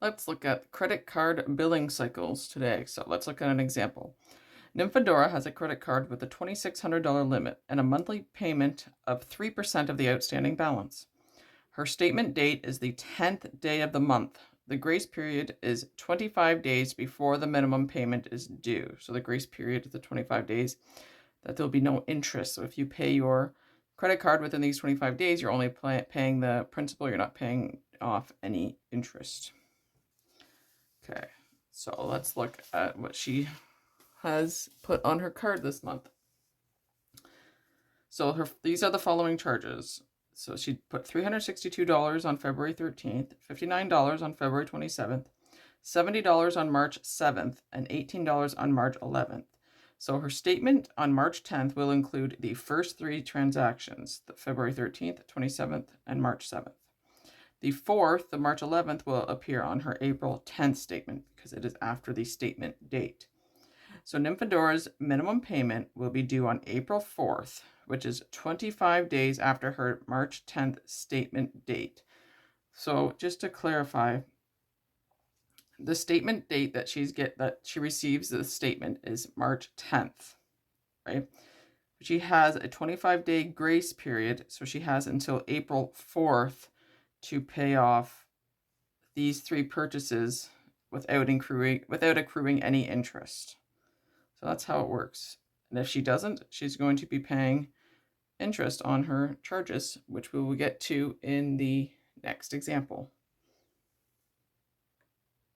Let's look at credit card billing cycles today. So let's look at an example. Nymphadora has a credit card with a $2,600 limit and a monthly payment of 3% of the outstanding balance. Her statement date is the 10th day of the month. The grace period is 25 days before the minimum payment is due. So the grace period is the 25 days that there'll be no interest. So if you pay your credit card within these 25 days, you're only paying the principal. You're not paying off any interest. Okay, so let's look at what she has put on her card this month. So these are the following charges. So she put $362 on February 13th, $59 on February 27th, $70 on March 7th, and $18 on March 11th. So her statement on March 10th will include the first three transactions, the February 13th, 27th, and March 7th. The fourth, the March 11th, will appear on her April 10th statement because it is after the statement date. So Nymphadora's minimum payment will be due on April 4th, which is 25 days after her March 10th statement date. So just to clarify, the statement date that she receives the statement is March 10th, right? She has a 25-day grace period, so she has until April 4th to pay off these three purchases without accruing any interest. So that's how it works. And if she doesn't, she's going to be paying interest on her charges, which we will get to in the next example.